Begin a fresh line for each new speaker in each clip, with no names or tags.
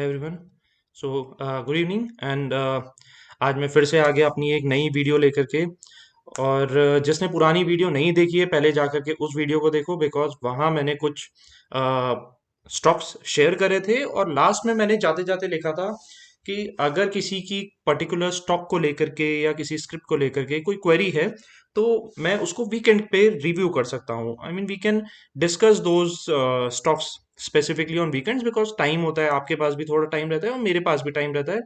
Hi everyone. So good evening and आज मैं फिर से आ गया अपनी एक नई वीडियो लेकर के। और जिसने पुरानी वीडियो नहीं देखी है पहले जा करके उस वीडियो को देखो, बिकॉज वहाँ मैंने कुछ स्टॉक्स शेयर करे थे और लास्ट में मैंने जाते जाते लिखा था कि अगर किसी की पर्टिकुलर स्टॉक को लेकर के या किसी स्क्रिप्ट को लेकर के कोई क्वेरी है तो मैं उसको वीकेंड पे रिव्यू कर सकता हूँ। I mean we can discuss those stocks specifically on weekends, because time होता है, आपके पास भी थोड़ा टाइम रहता है और मेरे पास भी टाइम रहता है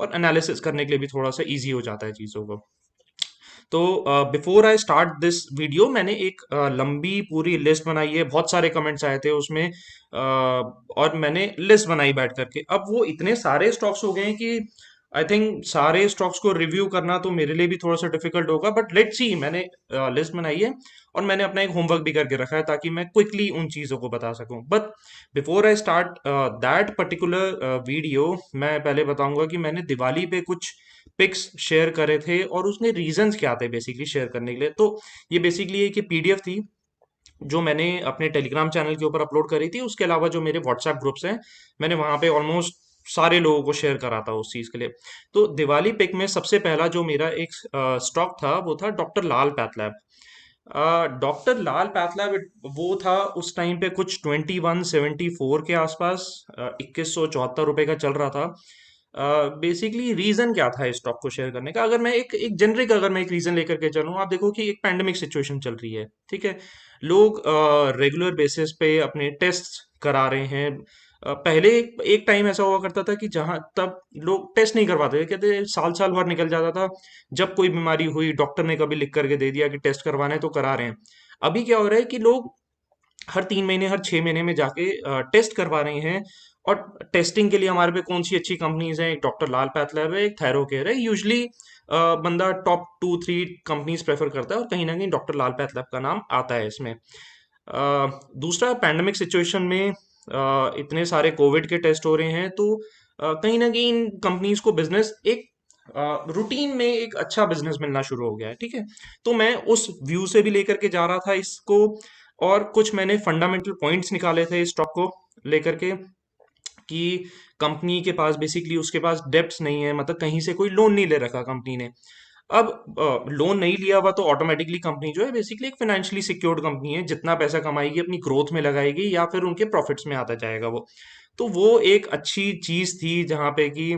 और एनालिसिस करने के लिए भी थोड़ा सा इजी हो जाता है चीज़ों को। तो before I start this video मैंने एक लंबी पूरी लिस्ट बनाई है, बहुत सारे कमेंट्स आए थे उसमें, और मैंने लिस्ट बनाई बैठ करके। अब वो इतने सारे स्टॉक्स हो गए हैं कि आई थिंक सारे स्टॉक्स को रिव्यू करना तो मेरे लिए भी थोड़ा सा डिफिकल्ट होगा, बट लेट्स सी। मैंने लिस्ट बनाई है और मैंने अपना एक होमवर्क भी करके रखा है ताकि मैं क्विकली उन चीज़ों को बता सकूं। But before I start that particular video, मैं पहले बताऊंगा कि मैंने दिवाली पे कुछ पिक्स शेयर करे थे और उसने रीजंस क्या थे बेसिकली शेयर करने के लिए। तो ये बेसिकली एक पीडीएफ थी जो मैंने अपने टेलीग्राम चैनल के ऊपर अपलोड करी थी। उसके अलावा जो मेरे व्हाट्सएप ग्रुप्स हैं, मैंने वहां पे ऑलमोस्ट सारे लोगों को शेयर करा था उस चीज के लिए। तो दिवाली पिक में सबसे पहला जो मेरा एक स्टॉक था वो था डॉक्टर लाल पैथलैब। डॉक्टर लाल पैथलैब वो था उस टाइम पे कुछ 2174 के आसपास, 2174 रुपए का चल रहा था। बेसिकली रीजन क्या था इस स्टॉक को शेयर करने का, अगर मैं एक एक जेनरिक अगर मैं एक रीजन लेकर के चलूँ, आप देखो कि एक पैंडेमिक सिचुएशन चल रही है, ठीक है। लोग रेगुलर बेसिस पे अपने टेस्ट करा रहे हैं। पहले एक टाइम ऐसा हुआ करता था कि जहां तब लोग टेस्ट नहीं करवाते थे, कहते साल साल भर निकल जाता था। जब कोई बीमारी हुई डॉक्टर ने कभी लिख करके दे दिया कि टेस्ट करवाने, तो करा रहे हैं। अभी क्या हो रहा है कि लोग हर 3 महीने हर 6 महीने में जाके टेस्ट करवा रहे हैं। और टेस्टिंग के लिए हमारे पे कौन सी अच्छी कंपनीज हैं, एक डॉक्टर लाल पैथलैब है, एक थैरोकेयर है। यूजली बंदा टॉप 2 3 कंपनीज प्रेफर करता है और कहीं ना कहीं डॉक्टर लाल पैथलैब का नाम आता है इसमें। दूसरा, पैंडेमिक सिचुएशन में इतने सारे कोविड के टेस्ट हो रहे हैं, तो कहीं ना कहीं इन कंपनीज को बिजनेस एक रूटीन में एक अच्छा बिजनेस मिलना शुरू हो गया है, ठीक है। तो मैं उस व्यू से भी लेकर के जा रहा था इसको। और कुछ मैंने फंडामेंटल पॉइंट्स निकाले थे इस स्टॉक को लेकर के कि कंपनी के पास बेसिकली उसके पास डेब्ट्स नहीं है, मतलब कहीं से कोई लोन नहीं ले रखा कंपनी ने। अब लोन नहीं लिया हुआ तो ऑटोमेटिकली कंपनी जो है बेसिकली एक फाइनेंशियली सिक्योर्ड कंपनी है, जितना पैसा कमाएगी अपनी ग्रोथ में लगाएगी या फिर उनके प्रॉफिट्स में आता जाएगा वो। तो वो एक अच्छी चीज थी जहां पे कि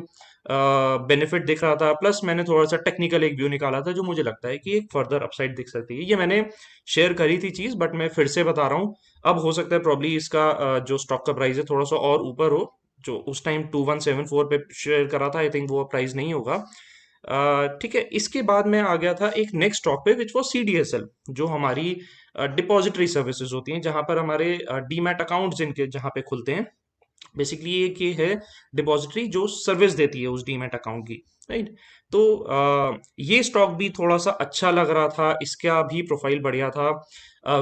बेनिफिट दिख रहा था। प्लस मैंने थोड़ा सा टेक्निकल एक व्यू निकाला था जो मुझे लगता है कि एक फर्दर अपसाइड दिख सकती है। ये मैंने शेयर करी थी चीज, बट मैं फिर से बता रहा हूँ। अब हो सकता है प्रॉब्ली इसका जो स्टॉक का प्राइस है थोड़ा सा और ऊपर हो। जो उस टाइम 2174 पे शेयर करा था, आई थिंक वो प्राइस नहीं होगा। ठीक है। इसके बाद मैं आ गया था एक नेक्स्ट स्टॉक पे विच वॉज सीडीएसएल, जो हमारी डिपॉजिटरी सर्विसेज होती हैं, जहां पर हमारे डीमैट अकाउंट जिनके जहां पे खुलते हैं। बेसिकली एक ये है डिपॉजिटरी जो सर्विस देती है उस डीमैट अकाउंट की, राइट। तो ये स्टॉक भी थोड़ा सा अच्छा लग रहा था, इसका भी प्रोफाइल बढ़िया था।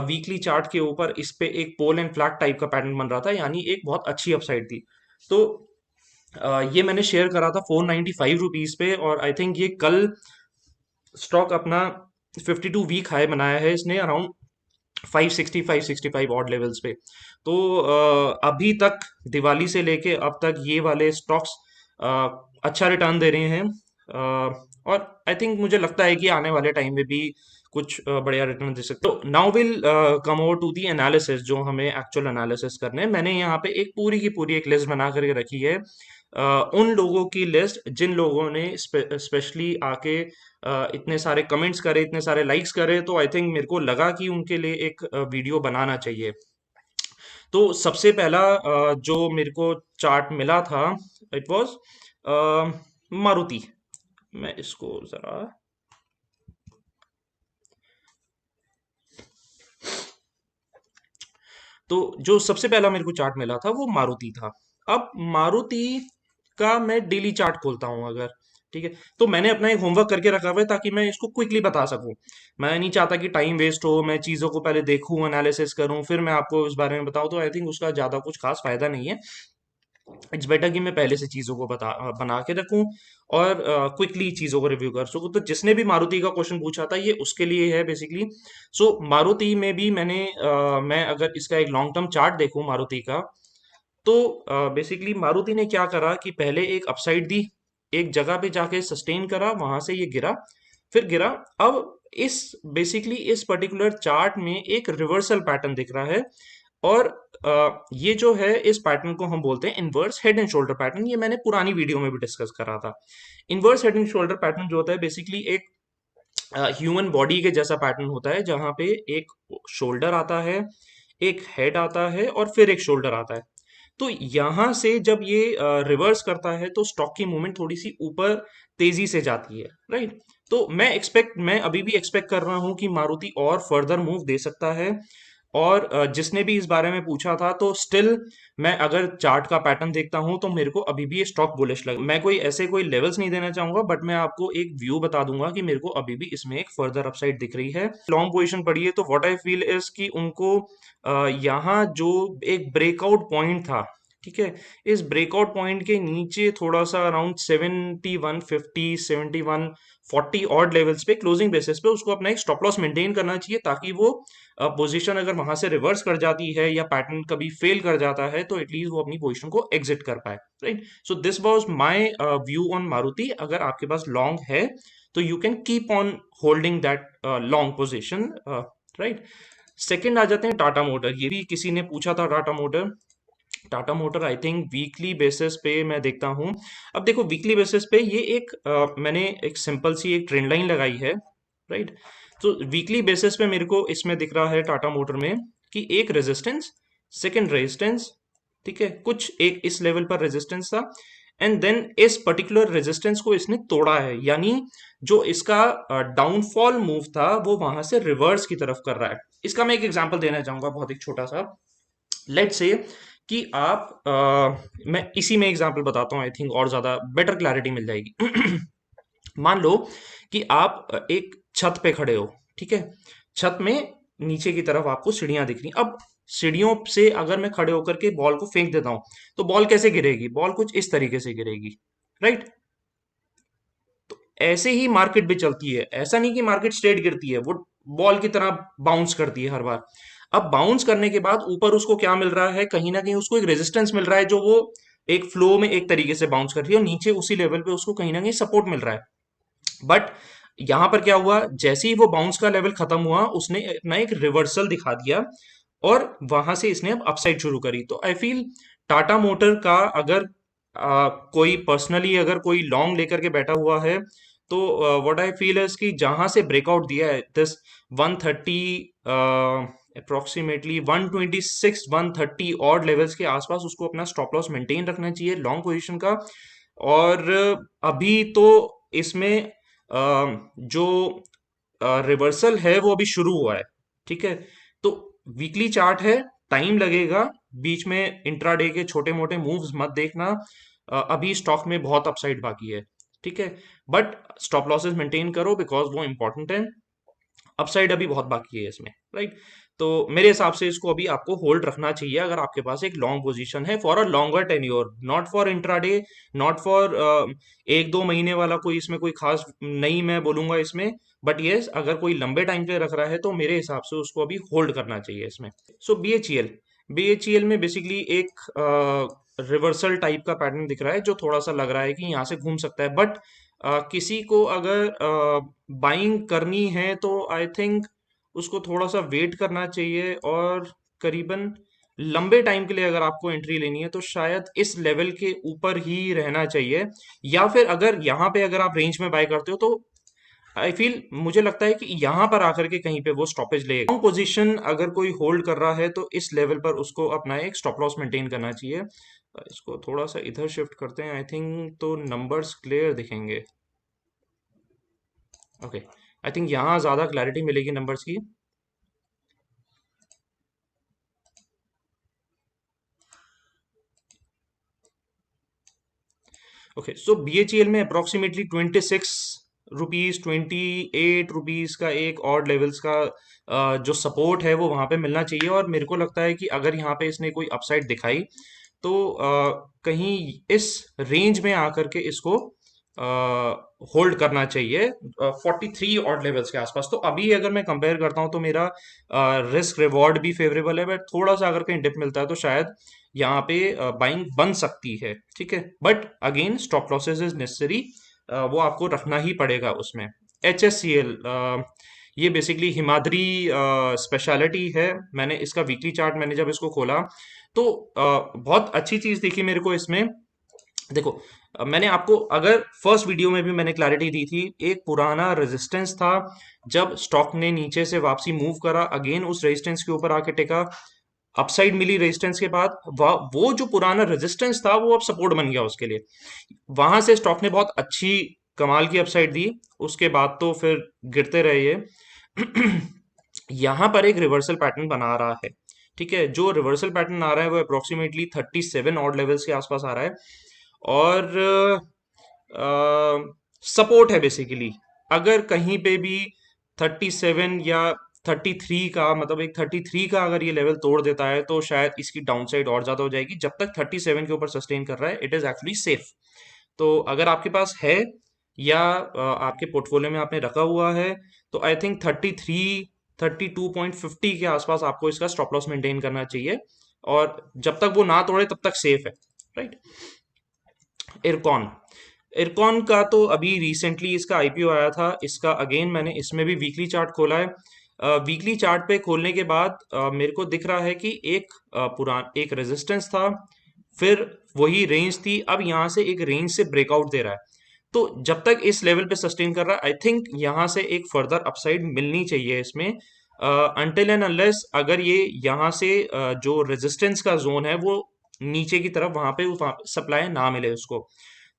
वीकली चार्ट के ऊपर इस पे एक पोल एंड फ्लैग टाइप का पैटर्न बन रहा था, यानी एक बहुत अच्छी अपसाइड थी। तो ये मैंने शेयर करा था 495 रुपीज पे, और आई थिंक ये कल स्टॉक अपना 52 वीक हाई बनाया है इसने, अराउंड 560 565 ऑड लेवल्स पे। तो अभी तक दिवाली से लेके अब तक ये वाले स्टॉक्स अच्छा रिटर्न दे रहे हैं। और आई थिंक मुझे लगता है कि आने वाले टाइम में भी कुछ बढ़िया रिटर्न दे सकते। तो now will come over to the analysis, जो हमें एक्चुअल एनालिसिस करने हैं। मैंने यहाँ पे एक पूरी की पूरी एक लिस्ट बना करके रखी है, उन लोगों की लिस्ट जिन लोगों ने स्पेशली आके इतने सारे कमेंट्स करे, इतने सारे लाइक्स करे, तो आई थिंक मेरे को लगा कि उनके लिए एक वीडियो बनाना चाहिए। तो सबसे पहला जो मेरे को चार्ट मिला था, इट वाज मारुति। मैं इसको जरा, तो जो सबसे पहला मेरे को चार्ट मिला था वो मारुति था। अब मारुति का मैं डेली चार्ट खोलता हूं अगर, ठीक है, तो मैंने अपना एक होमवर्क करके रखा हुआ है ताकि मैं इसको क्विकली बता सकूं। मैं नहीं चाहता कि टाइम वेस्ट हो, मैं चीज़ों को पहले देखूं, एनालिसिस करूं, फिर मैं आपको इस बारे में बताऊं, तो आई थिंक उसका ज़्यादा कुछ खास फायदा नहीं है। इट्स बेटर कि मैं पहले से चीज़ों को बना के रखूं और क्विकली चीज़ों को रिव्यू कर सकूं। तो जिसने भी मारुति का क्वेश्चन पूछा था ये उसके लिए है बेसिकली। सो मारुति में भी मैं अगर इसका एक लॉन्ग टर्म चार्ट देखूं मारुति का, तो बेसिकली मारुति ने क्या करा कि पहले एक अपसाइड दी, एक जगह पे जाके सस्टेन करा, वहां से ये गिरा, फिर गिरा। अब इस बेसिकली इस पर्टिकुलर चार्ट में एक रिवर्सल पैटर्न दिख रहा है। और ये जो है इस पैटर्न को हम बोलते हैं inverse head and shoulder pattern. ये मैंने पुरानी वीडियो में भी डिस्कस करा था। Inverse head and shoulder pattern जो होता है बेसिकली एक ह्यूमन बॉडी के जैसा पैटर्न होता है, जहां पे एक शोल्डर आता है, एक हेड आता है और फिर एक शोल्डर आता है। तो यहां से जब ये रिवर्स करता है तो स्टॉक की मूवमेंट थोड़ी सी ऊपर तेजी से जाती है, राइट। तो मैं अभी भी एक्सपेक्ट कर रहा हूं कि मारुति और फर्दर मूव दे सकता है। और जिसने भी इस बारे में पूछा था, तो स्टिल मैं अगर चार्ट का पैटर्न देखता हूं तो मेरे को अभी भी ये स्टॉक बुलिश लग। मैं कोई लेवल्स नहीं देना चाहूंगा, बट मैं आपको एक व्यू बता दूंगा कि मेरे को अभी भी इसमें एक फर्दर अपसाइड दिख रही है। लॉन्ग पोजीशन पड़ी है, तो व्हाट आई फील इज कि उनको यहाँ जो एक ब्रेकआउट पॉइंट था, ठीक है, इस ब्रेकआउट पॉइंट के नीचे थोड़ा सा अराउंड 7150 7140 ऑड लेवल्स पे क्लोजिंग बेसिस पे उसको अपना एक स्टॉप लॉस मेंटेन करना चाहिए, ताकि वो पोजीशन अगर वहां से रिवर्स कर जाती है या पैटर्न कभी फेल कर जाता है तो एटलीस्ट वो अपनी पोजीशन को एग्जिट कर पाए, right. So this was my view on Maruti. अगर आपके पास लॉन्ग है तो you can keep on holding that long position, right. Second आ जाते हैं टाटा मोटर। ये भी किसी ने पूछा था Tata motor. Tata motor I think weekly basis पे मैं देखता हूँ। अब देखो वीकली बेसिस पे ये मैंने एक सिंपल सी एक ट्रेंड लाइन लगाई है, राइट। तो वीकली बेसिस पे मेरे को इसमें दिख रहा है टाटा मोटर में कि एक रेजिस्टेंस, सेकंड रेजिस्टेंस, ठीक है, कुछ एक इस लेवल पर रेजिस्टेंस था, एंड देन इस पर्टिकुलर रेजिस्टेंस को इसने तोड़ा है। यानी जो इसका डाउनफॉल मूव था वो वहां से रिवर्स की तरफ कर रहा है। इसका मैं एक एग्जांपल देना चाहूंगा, बहुत एक छोटा सा। लेट्स से कि आप मैं इसी में एग्जांपल बताता हूँ, आई थिंक और ज्यादा बेटर क्लैरिटी मिल जाएगी। मान लो कि आप एक छत पे खड़े हो, ठीक है। छत में नीचे की तरफ आपको सीढ़ियां दिख रही। अब सीढ़ियों से अगर मैं खड़े होकर के बॉल को फेंक देता हूं तो बॉल कैसे गिरेगी? बॉल कुछ इस तरीके से गिरेगी, राइट। ऐसे ही मार्केट भी चलती है। ऐसा नहीं कि मार्केट स्ट्रेट गिरती है, वो बॉल की तरह बाउंस करती है हर बार। अब बाउंस करने के बाद ऊपर उसको क्या मिल रहा है? कहीं ना कहीं उसको एक रेजिस्टेंस मिल रहा है, जो वो एक फ्लो में एक तरीके से बाउंस कर रही है, और नीचे उसी लेवल पे उसको कहीं ना कहीं सपोर्ट मिल रहा है। बट यहां पर क्या हुआ? जैसे ही वो बाउंस का लेवल खत्म हुआ, उसने अपना एक रिवर्सल दिखा दिया और वहां से इसने अब अपसाइड शुरू करी। तो आई फील टाटा मोटर का अगर कोई पर्सनली अगर कोई लॉन्ग लेकर के बैठा हुआ है, तो व्हाट आई फील है कि जहां से ब्रेकआउट दिया है दिस 130 अप्रोक्सीमेटली 126 130 ऑड लेवल्स के आसपास, उसको अपना स्टॉप लॉस मेंटेन रखना चाहिए लॉन्ग पोजीशन का। और अभी तो इसमें जो रिवर्सल है वो अभी शुरू हुआ है, ठीक है। तो वीकली चार्ट है, टाइम लगेगा, बीच में इंट्राडे के छोटे मोटे मूव्स मत देखना। अभी स्टॉक में बहुत अपसाइड बाकी है, ठीक है। बट स्टॉप लॉसेस मेंटेन करो, बिकॉज वो इंपॉर्टेंट है। अपसाइड अभी बहुत बाकी है इसमें, राइट। तो मेरे हिसाब से इसको अभी आपको होल्ड रखना चाहिए अगर आपके पास एक लॉन्ग पोजीशन है, for a longer tenure, not for intraday, not for एक दो महीने वाला कोई इसमें कोई खास नहीं मैं बोलूंगा इसमें। बट यस, अगर कोई लंबे टाइम पे रख रहा है तो मेरे हिसाब से उसको अभी होल्ड करना चाहिए इसमें। सो बीएचईएल में बेसिकली एक रिवर्सल टाइप का पैटर्न दिख रहा है, जो थोड़ा सा लग रहा है कि यहाँ से घूम सकता है। बट किसी को अगर बाइंग करनी है तो आई थिंक उसको थोड़ा सा वेट करना चाहिए, और करीबन लंबे टाइम के लिए अगर आपको एंट्री लेनी है तो शायद इस लेवल के ऊपर ही रहना चाहिए। या फिर अगर यहाँ पे अगर आप रेंज में बाय करते हो तो आई फील, मुझे लगता है कि यहाँ पर आकर के कहीं पे वो स्टॉपेज लेगा। लॉन्ग पोजीशन अगर कोई होल्ड कर रहा है तो इस लेवल पर उसको अपना एक स्टॉप लॉस मेंटेन करना चाहिए। इसको थोड़ा सा इधर शिफ्ट करते हैं, आई थिंक तो नंबर्स क्लियर दिखेंगे। ओके, आई थिंक यहाँ ज्यादा क्लैरिटी मिलेगी नंबर्स की। ओके, सो बीएचईएल में अप्रोक्सीमेटली 26 रुपीज 28 रुपीज का एक और लेवल्स का जो सपोर्ट है वो वहां पे मिलना चाहिए। और मेरे को लगता है कि अगर यहाँ पे इसने कोई अपसाइड दिखाई तो कहीं इस रेंज में आकर के इसको होल्ड करना चाहिए 43 ऑड लेवल्स के आसपास। तो अभी अगर मैं कंपेयर करता हूं तो मेरा रिस्क रिवॉर्ड भी फेवरेबल है, बट थोड़ा सा अगर कहीं डिप मिलता है तो शायद यहाँ पे बाइंग बन सकती है। ठीक है, but again stop losses is necessary, वो आपको रखना ही पड़ेगा उसमें। HSCL, ये बेसिकली हिमाद्री स्पेशलिटी है। मैंने इसका वीकली चार्ट मैंने जब इसको खोला तो बहुत अच्छी चीज दिखी मेरे को इसमें। देखो, मैंने आपको अगर फर्स्ट वीडियो में भी मैंने क्लैरिटी दी थी, एक पुराना रेजिस्टेंस था, जब स्टॉक ने नीचे से वापसी मूव करा, अगेन उस रेजिस्टेंस के ऊपर आके टेका, अपसाइड मिली रेजिस्टेंस के बाद, वो जो पुराना रेजिस्टेंस था वो अब सपोर्ट बन गया उसके लिए। वहां से स्टॉक ने बहुत अच्छी कमाल की अपसाइड दी, उसके बाद तो फिर गिरते रहे ये। यहां पर एक रिवर्सल पैटर्न बना रहा है। ठीक है, जो रिवर्सल पैटर्न आ रहा है वो अप्रोक्सीमेटली 37 ऑड लेवल्स के आसपास आ रहा है, और सपोर्ट है बेसिकली। अगर कहीं पे भी 37 या 33 का, मतलब एक 33 का अगर ये लेवल तोड़ देता है तो शायद इसकी डाउनसाइड और ज्यादा हो जाएगी। जब तक 37 के ऊपर सस्टेन कर रहा है, इट इज एक्चुअली सेफ। तो अगर आपके पास है या आपके पोर्टफोलियो में आपने रखा हुआ है, तो आई थिंक 32.50 के आसपास आपको इसका स्टॉप लॉस मेंटेन करना चाहिए, और जब तक वो ना तोड़े तब तक सेफ है। राइट। इरकॉन, इरकॉन का तो अभी रिसेंटली इसका IPO आया था। इसका अगेन मैंने इसमें भी वीकली चार्ट खोला है। वीकली चार्ट पे खोलने के बाद मेरे को दिख रहा है कि एक रेजिस्टेंस था, फिर वही रेंज थी, अब यहाँ से एक रेंज से ब्रेकआउट दे रहा है। तो जब तक इस लेवल पे सस्टेन कर रहा है, आई थिंक यहाँ से एक फर्दर अपसाइड मिलनी चाहिए इसमें, अनटिल एंड अनलेस अगर ये यहाँ से जो रेजिस्टेंस का जोन है वो नीचे की तरफ, वहां पे सप्लाई ना मिले उसको।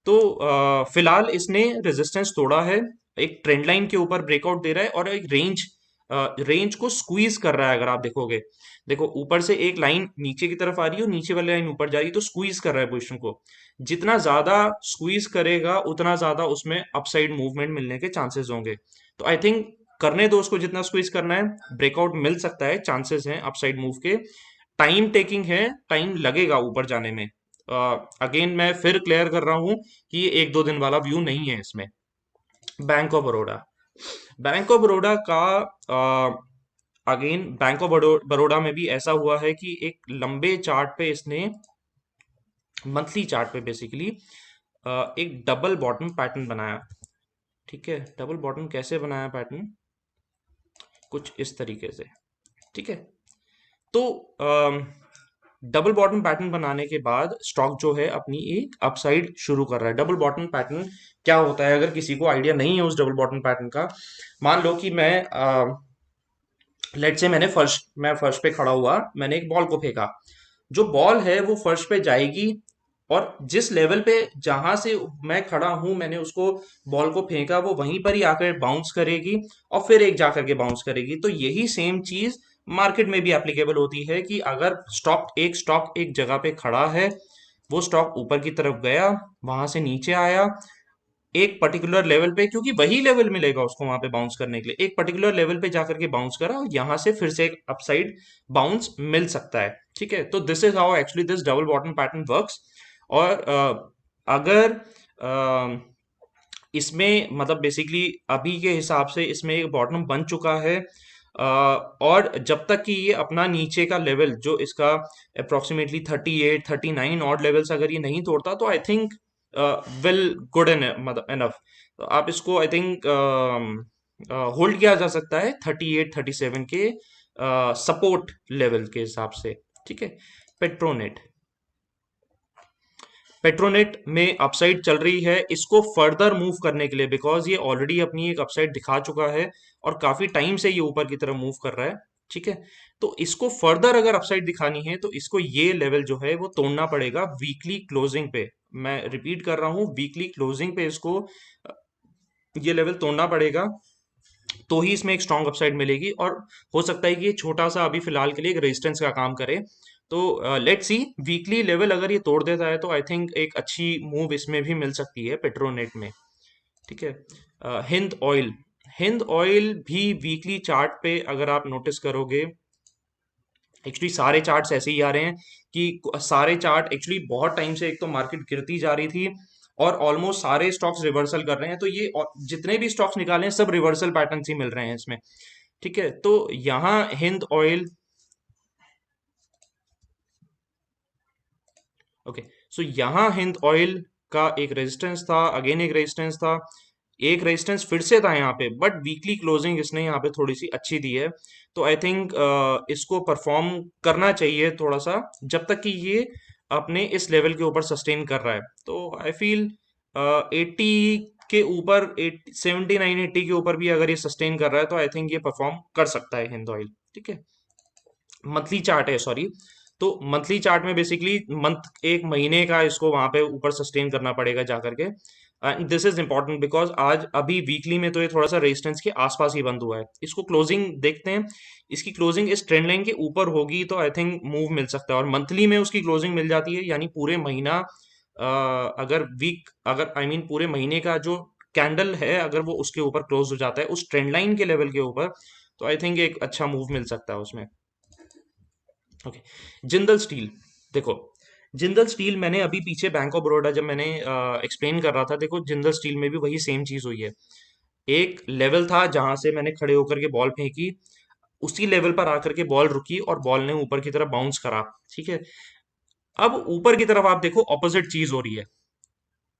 तो फिलहाल इसने रेजिस्टेंस तोड़ा है, एक ट्रेंड लाइन के ऊपर ब्रेकआउट दे रहा है, और एक रेंज को स्क्वीज कर रहा है। अगर आप देखोगे, देखो ऊपर से एक लाइन नीचे की तरफ आ रही है और नीचे वाली लाइन ऊपर जा रही है, तो स्क्वीज कर रहा है पोजीशन को। जितना ज्यादा स्क्वीज करेगा उतना ज्यादा उसमें अपसाइड मूवमेंट मिलने के चांसेस होंगे। तो आई थिंक करने दो उसको, जितना स्क्वीज करना है, ब्रेकआउट मिल सकता है, चांसेस हैं अपसाइड मूव के। टाइम टेकिंग है, टाइम लगेगा ऊपर जाने में। अगेन मैं फिर क्लियर कर रहा हूं कि ये 1-2 दिन वाला व्यू नहीं है इसमें। Bank of Baroda, bank of Baroda का अगेन बैंक ऑफ बड़ौदा में भी ऐसा हुआ है कि एक लंबे चार्ट पे इसने, मंथली चार्ट पे बेसिकली, एक डबल बॉटम पैटर्न बनाया। ठीक है, डबल बॉटम कैसे बनाया पैटर्न, कुछ इस तरीके से। ठीक है, तो डबल बॉटम पैटर्न बनाने के बाद स्टॉक जो है अपनी एक अपसाइड शुरू कर रहा है। डबल बॉटम पैटर्न क्या होता है, अगर किसी को आइडिया नहीं है उस डबल बॉटम पैटर्न का, मान लो कि लेट से मैं फर्श पे खड़ा हुआ, मैंने एक बॉल को फेंका। जो बॉल है वो फर्श पे जाएगी, और जिस लेवल पे जहां से मैं खड़ा हूं मैंने उसको बॉल को फेंका, वो वहीं पर ही आकर बाउंस करेगी, और फिर एक जाकर के बाउंस करेगी। तो यही सेम चीज मार्केट में भी एप्लीकेबल होती है कि अगर स्टॉक एक जगह पे खड़ा है, वो स्टॉक ऊपर की तरफ गया, वहां से नीचे आया एक पर्टिकुलर लेवल पे, क्योंकि वही लेवल मिलेगा उसको वहां पे बाउंस करने के लिए, एक पर्टिकुलर लेवल पे जाकर के बाउंस करा, और यहां से फिर से एक अपसाइड बाउंस मिल सकता है। ठीक है, तो this is how actually this double bottom pattern works. और अगर इसमें, मतलब बेसिकली अभी के हिसाब से इसमें एक बॉटम बन चुका है, और जब तक कि ये अपना नीचे का लेवल जो इसका अप्रोक्सीमेटली 38-39 ऑड लेवल्स अगर ये नहीं तोड़ता, तो आई थिंक वेल गुड मतलब एनफ, तो आप इसको आई थिंक होल्ड किया जा सकता है 38-37 के सपोर्ट लेवल के हिसाब से। ठीक है, पेट्रोनेट, पेट्रोनेट में अपसाइड चल रही है, इसको फर्दर मूव करने के लिए, बिकॉज ये ऑलरेडी अपनी एक अपसाइड दिखा चुका है और काफी टाइम से ये ऊपर की तरफ मूव कर रहा है। ठीक है, तो इसको फर्दर अगर अपसाइड दिखानी है तो इसको ये लेवल जो है वो तोड़ना पड़ेगा वीकली क्लोजिंग पे। मैं रिपीट कर रहा हूँ, वीकली क्लोजिंग पे इसको ये लेवल तोड़ना पड़ेगा, तो ही इसमें एक स्ट्रॉन्ग अपसाइड मिलेगी। और हो सकता है कि ये छोटा सा अभी फिलहाल के लिए एक रेजिस्टेंस का काम करे। तो लेट्स सी, वीकली लेवल अगर ये तोड़ देता है तो आई थिंक एक अच्छी मूव इसमें भी मिल सकती है पेट्रोनेट में। ठीक है, हिंद ऑयल, हिंद ऑयल भी वीकली चार्ट पे अगर आप नोटिस करोगे, एक्चुअली सारे चार्ट्स ऐसे ही आ रहे हैं कि सारे चार्ट एक्चुअली बहुत टाइम से, एक तो मार्केट गिरती जा रही थी, और ऑलमोस्ट सारे स्टॉक्स रिवर्सल कर रहे हैं, तो ये जितने भी स्टॉक्स निकाले हैं सब रिवर्सल पैटर्न ही मिल रहे हैं इसमें। ठीक है, तो यहाँ हिंद ऑयल, ओके, सो यहाँ हिंद ऑयल का एक रेजिस्टेंस था, अगेन एक रेजिस्टेंस था, एक रेजिस्टेंस फिर से था यहाँ पे, बट वीकली क्लोजिंग इसने यहाँ पे थोड़ी सी अच्छी दी है। तो आई थिंक इसको परफॉर्म करना चाहिए थोड़ा सा, जब तक कि ये अपने इस लेवल के ऊपर सस्टेन कर रहा है। तो आई फील 80 के ऊपर, 79 80 के ऊपर भी अगर ये सस्टेन कर रहा है तो आई थिंक ये परफॉर्म कर सकता है हिंद ऑयल। ठीक है, मंथली चार्ट है, सॉरी। तो मंथली चार्ट में बेसिकली मंथ, एक महीने का इसको वहां पे ऊपर सस्टेन करना पड़ेगा जा करके। And this is important because आज अभी वीकली में तो ये थोड़ा सा रेजिस्टेंस के आसपास ही बंद हुआ है। इसको क्लोजिंग देखते हैं, इसकी क्लोजिंग इस ट्रेंड लाइन के ऊपर होगी तो आई थिंक मूव मिल सकता है, और मंथली में उसकी क्लोजिंग मिल जाती है, यानी पूरे महीना अगर वीक, अगर आई मीन पूरे महीने का जो कैंडल है अगर वो उसके ऊपर क्लोज हो जाता है उस ट्रेंड लाइन के लेवल के ऊपर, तो आई थिंक एक अच्छा मूव मिल सकता है उसमें। ओके, जिंदल स्टील, देखो जिंदल स्टील मैंने अभी पीछे बैंक ऑफ बड़ौदा जब मैंने एक्सप्लेन कर रहा था, देखो जिंदल स्टील में भी वही सेम चीज हुई है। एक लेवल था जहां से मैंने खड़े होकर के बॉल फेंकी, उसी लेवल पर आकर के बॉल रुकी और बॉल ने ऊपर की तरफ बाउंस करा। ठीक है, अब ऊपर की तरफ आप देखो ऑपोजिट चीज हो रही है।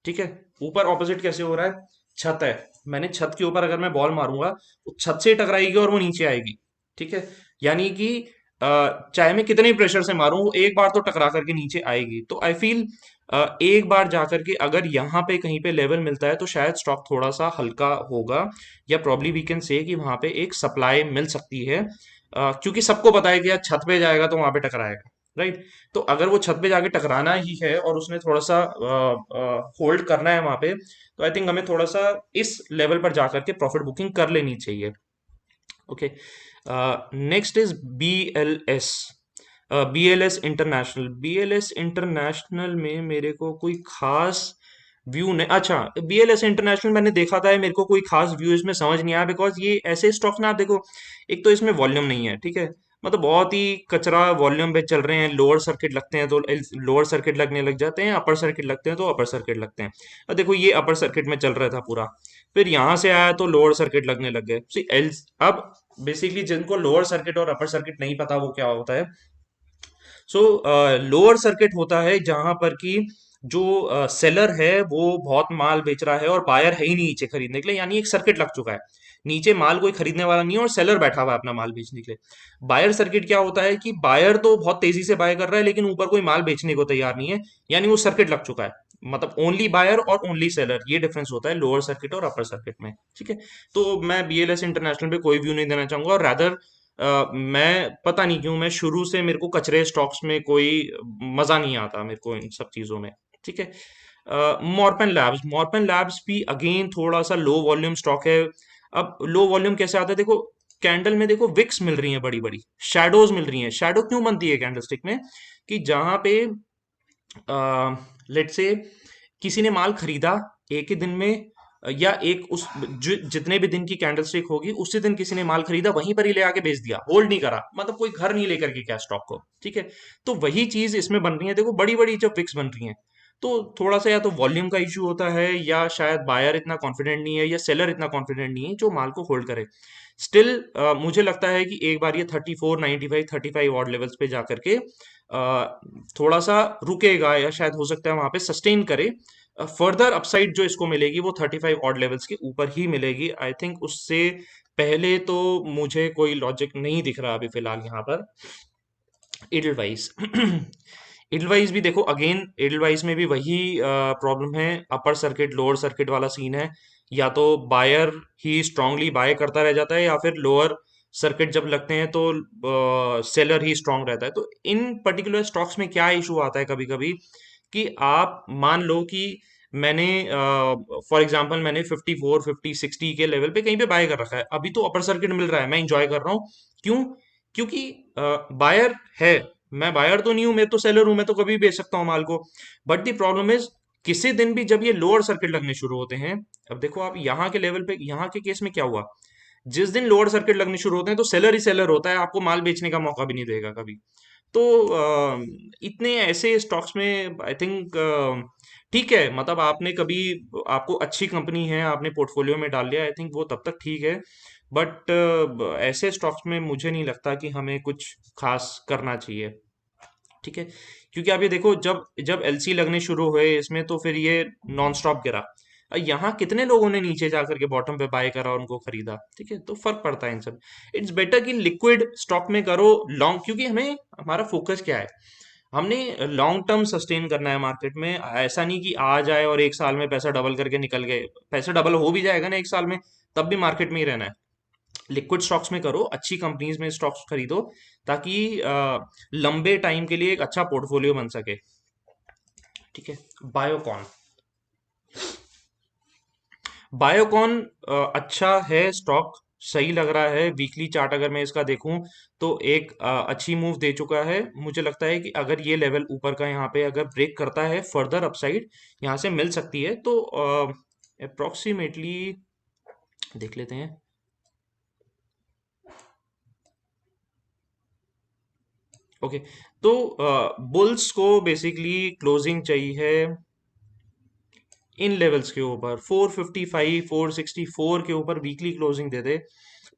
ठीक है, ऊपर ऑपोजिट कैसे हो रहा है, छत है, मैंने छत के ऊपर अगर मैं बॉल मारूंगा वो छत से टकराएगी और वो नीचे आएगी। ठीक है, यानी कि चाहे मैं कितने प्रेशर से मारूं वो एक बार तो टकरा करके नीचे आएगी। तो आई फील एक बार जाकर के अगर यहाँ पे कहीं पे लेवल मिलता है तो शायद स्टॉक थोड़ा सा हल्का होगा, या प्रॉब्ली वी कैन से कि वहां पे एक सप्लाई मिल सकती है, क्योंकि सबको पता है कि यार छत पे जाएगा तो वहां पे टकराएगा, राइट। तो अगर वो छत पे जाके टकराना ही है और उसने थोड़ा सा होल्ड करना है वहां पे, तो आई थिंक हमें थोड़ा सा इस लेवल पर जाकर के प्रॉफिट बुकिंग कर लेनी चाहिए। Okay, next is BLS, BLS international. BLS international में मेरे को कोई खास व्यू नहीं, अच्छा BLS इंटरनेशनल मैंने देखा था, मेरे को कोई खास व्यू इसमें समझ नहीं आया, बिकॉज ये ऐसे स्टॉक्स ना, आप देखो एक तो इसमें वॉल्यूम नहीं है। ठीक है, मतलब बहुत ही कचरा वॉल्यूम पे चल रहे हैं, लोअर सर्किट लगते हैं तो लोअर सर्किट लगने लग जाते हैं, अपर सर्किट लगते हैं तो अपर सर्किट लगते हैं। अब देखो ये अपर सर्किट में चल रहा था पूरा, फिर यहाँ से आया तो लोअर सर्किट लगने लग गए। सी एल, अब बेसिकली जिनको लोअर सर्किट और अपर सर्किट नहीं पता वो क्या होता है, सो लोअर सर्किट होता है जहां पर कि जो सेलर है वो बहुत माल बेच रहा है और बायर है ही नहीं नीचे खरीदने के लिए, यानी एक सर्किट लग चुका है, नीचे माल कोई खरीदने वाला नहीं है और सेलर बैठा हुआ है अपना माल बेचने के लिए। बायर सर्किट क्या होता है कि बायर तो बहुत तेजी से बाय कर रहा है लेकिन ऊपर कोई माल बेचने को तैयार नहीं है, यानी वो सर्किट लग चुका है। मतलब ओनली बायर और ओनली सेलर, ये डिफरेंस होता है लोअर सर्किट और अपर सर्किट में। ठीक है, तो मैं BLS इंटरनेशनल पे कोई व्यू नहीं देना चाहूंगा, और रैदर मैं पता नहीं क्यों, मैं शुरू से मेरे को कचरे स्टॉक्स में कोई मजा नहीं आता मेरे को इन सब चीजों में। ठीक है, मॉर्पन लैब्स, मॉर्पन लैब्स भी अगेन थोड़ा सा लो वॉल्यूम स्टॉक है। अब लो वॉल्यूम कैसे आता है, देखो कैंडल में देखो विक्स मिल रही हैं, बड़ी बड़ी शैडोज मिल रही हैं। शैडो क्यों बनती है कैंडलस्टिक में, कि जहां पे लेट से किसी ने माल खरीदा एक ही दिन में, या एक उस जितने भी दिन की कैंडल स्टिक होगी उसी दिन किसी ने माल खरीदा वहीं पर ही ले आके बेच दिया, होल्ड नहीं करा, मतलब कोई घर नहीं लेकर के क्या स्टॉक को। ठीक है, तो वही चीज इसमें बन रही है, देखो बड़ी बड़ी जब फिक्स बन रही है तो थोड़ा सा या तो वॉल्यूम का इशू होता है, या शायद बायर इतना कॉन्फिडेंट नहीं है या सेलर इतना कॉन्फिडेंट नहीं है जो माल को होल्ड करे। स्टिल मुझे लगता है कि एक बार ये 34.95 35 ऑड लेवल्स पे जाकर के थोड़ा सा रुकेगा, या शायद हो सकता है वहां पे सस्टेन करे। फर्दर अपसाइड जो इसको मिलेगी वो 35 ऑड लेवल्स के ऊपर ही मिलेगी आई थिंक, उससे पहले तो मुझे कोई लॉजिक नहीं दिख रहा अभी फिलहाल यहाँ पर। एडलवाइस एडलवाइस भी देखो अगेन, एडलवाइस में भी वही प्रॉब्लम है, अपर सर्किट लोअर सर्किट वाला सीन है, या तो बायर ही स्ट्रांगली बाय करता रह जाता है या फिर लोअर सर्किट जब लगते हैं तो सेलर ही स्ट्रांग रहता है। तो इन पर्टिकुलर स्टॉक्स में क्या इशू आता है कभी कभी, कि आप मान लो कि मैंने फॉर एग्जांपल मैंने 54 50 60 के लेवल पे कहीं पे बाय कर रखा है, अभी तो अपर सर्किट मिल रहा है, मैं इंजॉय कर रहा हूँ। क्यों, क्योंकि बायर है, मैं बायर तो नहीं हूं, मैं तो सेलर हूं, मैं तो कभी भी बेच सकता हूँ माल को। बट द प्रॉब्लम इज किसी दिन भी जब ये लोअर सर्किट लगने शुरू होते हैं, अब देखो आप यहाँ के लेवल पे, यहाँ के केस में क्या हुआ, जिस दिन लोअर सर्किट लगने शुरू होते हैं तो सेलर ही सेलर होता है, आपको माल बेचने का मौका भी नहीं देगा कभी। तो इतने ऐसे स्टॉक्स में आई थिंक ठीक है, मतलब आपने कभी, आपको अच्छी कंपनी है आपने पोर्टफोलियो में डाल लिया, आई थिंक वो तब तक ठीक है। बट ऐसे स्टॉक्स में मुझे नहीं लगता कि हमें कुछ खास करना चाहिए। ठीक है, क्योंकि आप ये देखो, जब जब एलसी लगने शुरू हुए इसमें तो फिर ये नॉन स्टॉप गिरा। यहाँ कितने लोगों ने नीचे जाकर के बॉटम पे बाय करा और उनको खरीदा। ठीक है, तो फर्क पड़ता है इन सब। इट्स बेटर कि लिक्विड स्टॉक में करो लॉन्ग, क्योंकि हमें, हमारा फोकस क्या है, हमने लॉन्ग टर्म सस्टेन करना है मार्केट में। ऐसा नहीं कि आ जाए और एक साल में पैसा डबल करके निकल गए। पैसा डबल हो भी जाएगा ना एक साल में, तब भी मार्केट में ही रहना है। लिक्विड स्टॉक्स में करो, अच्छी कंपनीज में स्टॉक्स खरीदो, ताकि लंबे टाइम के लिए एक अच्छा पोर्टफोलियो बन सके। ठीक है, बायोकॉन। बायोकॉन अच्छा है स्टॉक, सही लग रहा है। वीकली चार्ट अगर मैं इसका देखूं तो एक अच्छी मूव दे चुका है। मुझे लगता है कि अगर ये लेवल ऊपर का यहाँ पे अगर ब्रेक करता है, फर्दर अपसाइड यहाँ से मिल सकती है। तो अप्रोक्सीमेटली देख लेते हैं। ओके, तो बुल्स को बेसिकली क्लोजिंग चाहिए इन लेवल्स के ऊपर, 455 464 के ऊपर वीकली क्लोजिंग दे दे,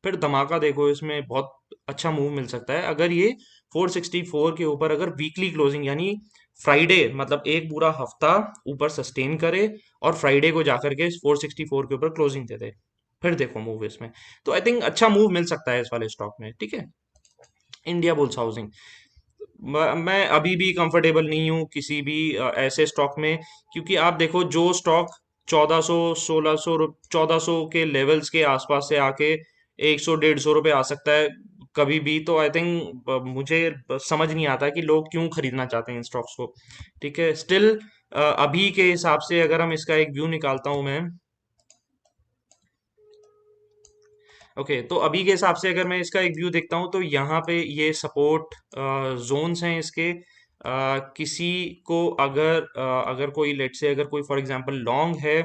फिर धमाका देखो, इसमें बहुत अच्छा मूव मिल सकता है। अगर ये 464 के ऊपर अगर वीकली क्लोजिंग, यानी फ्राइडे, मतलब एक पूरा हफ्ता ऊपर सस्टेन करे और फ्राइडे को जाकर के 464 के ऊपर क्लोजिंग दे दे, फिर देखो मूव इसमें। तो आई थिंक अच्छा मूव मिल सकता है इस वाले स्टॉक में। ठीक है, इंडिया बुल्स हाउसिंग, मैं अभी भी कंफर्टेबल नहीं हूँ किसी भी ऐसे स्टॉक में। क्योंकि आप देखो, जो स्टॉक 1400 1600 1400 के लेवल्स के आसपास से आके 100 150 रुपए आ सकता है कभी भी, तो आई थिंक मुझे समझ नहीं आता कि लोग क्यों खरीदना चाहते हैं इन स्टॉक्स को। ठीक है, स्टिल अभी के हिसाब से अगर हम इसका एक व्यू निकालता हूं मैं, ओके, तो अभी के हिसाब से अगर मैं इसका एक व्यू देखता हूँ तो यहाँ पे ये सपोर्ट जोन्स हैं इसके। किसी को अगर अगर कोई लेट से, अगर कोई फॉर एग्जांपल लॉन्ग है,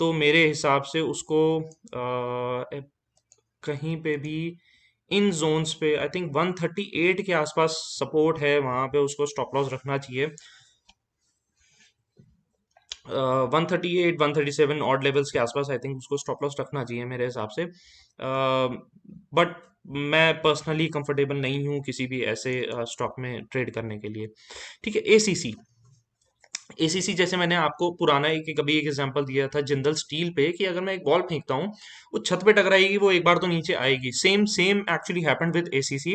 तो मेरे हिसाब से उसको कहीं पे भी इन जोन्स पे, आई थिंक 138 के आसपास सपोर्ट है, वहां पे उसको स्टॉप लॉस रखना चाहिए। 138 137 ऑड लेवल्स के आसपास आई थिंक उसको स्टॉप लॉस रखना चाहिए मेरे हिसाब से। बट मैं पर्सनली कंफर्टेबल नहीं हूँ किसी भी ऐसे स्टॉक में ट्रेड करने के लिए। ठीक है, एसीसी। एसीसी जैसे मैंने आपको पुराना एक कभी एक एग्जांपल दिया था जिंदल स्टील पे, कि अगर मैं एक बॉल फेंकता हूँ, वो छत पे टकराएगी, वो एक बार तो नीचे आएगी। Same same actually happened with ACC.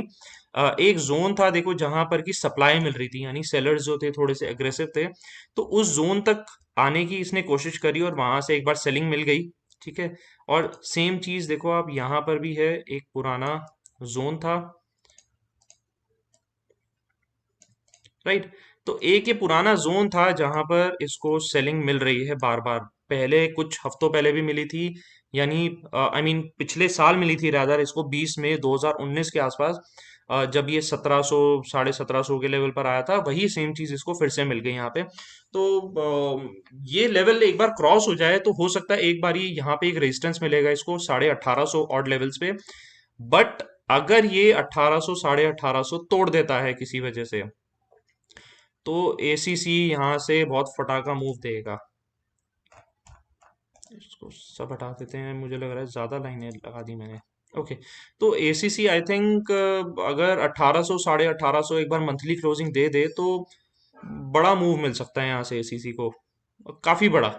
एक जोन था देखो जहां पर की सप्लाई मिल रही थी, यानी सेलर्स जो थे थोड़े से अग्रेसिव थे, तो उस जोन तक आने की इसने कोशिश करी और वहां से एक बार सेलिंग मिल गई। ठीक है, और सेम चीज देखो आप यहाँ पर भी है, एक पुराना जोन था, राइट। तो एक ये पुराना जोन था जहां पर इसको सेलिंग मिल रही है बार बार। पहले कुछ हफ्तों पहले भी मिली थी, यानी आई मीन पिछले साल मिली थी रादर इसको, 20 मई 2019 के आसपास, जब ये 1700 1750 के लेवल पर आया था, वही सेम चीज इसको फिर से मिल गई यहाँ पे। तो ये लेवल एक बार क्रॉस हो जाए तो हो सकता है एक बार ये यहाँ पे एक रेजिस्टेंस मिलेगा इसको 1850 ऑड लेवल्स पे। बट अगर ये 1800 1850 तोड़ देता है किसी वजह से, तो एसीसी यहाँ से बहुत फटाका मूव देगा। इसको सब हटा देते हैं, मुझे लग रहा है ज्यादा लाइनें लगा दी मैंने। ओके, तो एसीसी आई थिंक अगर 1800 1850 एक बार मंथली क्लोजिंग दे दे तो बड़ा मूव मिल सकता है यहाँ से एसीसी को, काफी बड़ा।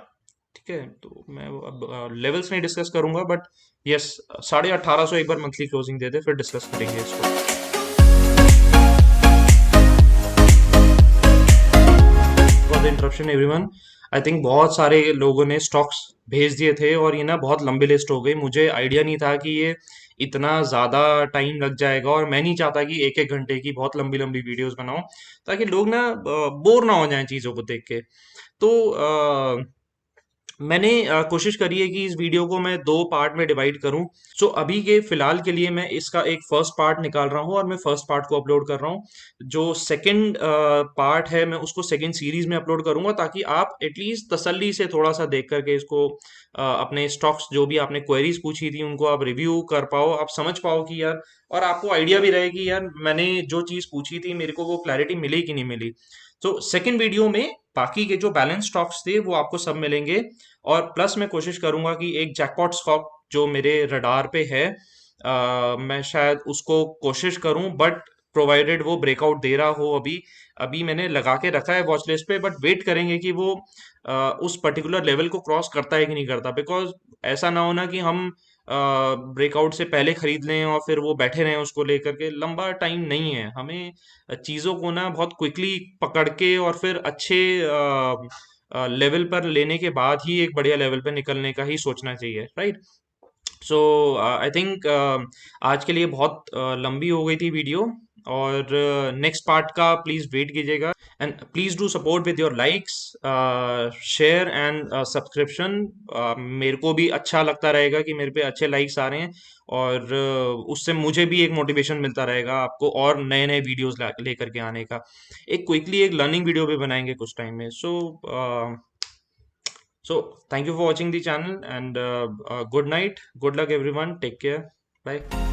ठीक है, तो मैं अब लेवल्स नहीं डिस्कस करूंगा, बट यस, 1850 एक बार मंथली क्लोजिंग दे दे, फिर डिस्कस करेंगे इसको। For the interruption everyone, I think बहुत सारे लोगों ने स्टॉक्स भेज दिए थे और ये ना बहुत लंबी लिस्ट हो गई। मुझे आइडिया नहीं था कि ये इतना ज़्यादा टाइम लग जाएगा, और मैं नहीं चाहता कि एक एक घंटे की बहुत लंबी लंबी वीडियोस बनाऊं, ताकि लोग ना बोर ना हो जाएं चीज़ों को देख के। तो मैंने कोशिश करी है कि इस वीडियो को मैं 2 पार्ट में डिवाइड करूँ। सो अभी के फ़िलहाल के लिए मैं इसका एक फर्स्ट पार्ट निकाल रहा हूँ और मैं फर्स्ट पार्ट को अपलोड कर रहा हूँ। जो सेकंड पार्ट है मैं उसको सेकंड सीरीज़ में अपलोड करूँगा, ताकि आप एटलीस्ट तसल्ली से थोड़ा-सा देख कर के इसको अपने स्टॉक्स जो भी आपने क्वेरीज़ पूछी थी उनको आप रिव्यू कर पाओ, आप समझ पाओ कि यार, और आपको आइडिया भी रहे कि यार मैंने जो चीज़ पूछी थी मेरे को वो क्लैरिटी मिली कि नहीं मिली। तो सेकंड वीडियो में बाकी के जो बैलेंस स्टॉक्स थे वो आपको सब मिलेंगे, और प्लस मैं कोशिश करूंगा कि एक जैकपॉट स्टॉक जो मेरे रडार पे है, मैं शायद उसको कोशिश करूं, बट प्रोवाइडेड वो ब्रेकआउट दे रहा हो। अभी अभी मैंने लगा के रखा है वॉच लिस्ट पे, बट वेट करेंगे कि वो उस पर्टिकुलर लेवल को क्रॉस करता है कि नहीं करता, बिकॉज ऐसा ना हो ना कि हम ब्रेकआउट से पहले खरीद लें और फिर वो बैठे रहें उसको लेकर के। लंबा टाइम नहीं है हमें, चीज़ों को ना बहुत क्विकली पकड़ के और फिर अच्छे लेवल पर लेने के बाद ही एक बढ़िया लेवल पे निकलने का ही सोचना चाहिए, राइट? सो आई थिंक आज के लिए बहुत लंबी हो गई थी वीडियो, और नेक्स्ट पार्ट का प्लीज वेट कीजिएगा। And please do support with your likes, share and subscription. मेरे को भी अच्छा लगता रहेगा कि मेरे पे अच्छे लाइक्स आ रहे हैं, और उससे मुझे भी एक मोटिवेशन मिलता रहेगा आपको और नए नए वीडियोस लेकर के आने का। एक क्विकली एक लर्निंग वीडियो भी बनाएंगे कुछ टाइम में। So thank you for watching the channel, and good night, good luck everyone, take care, bye.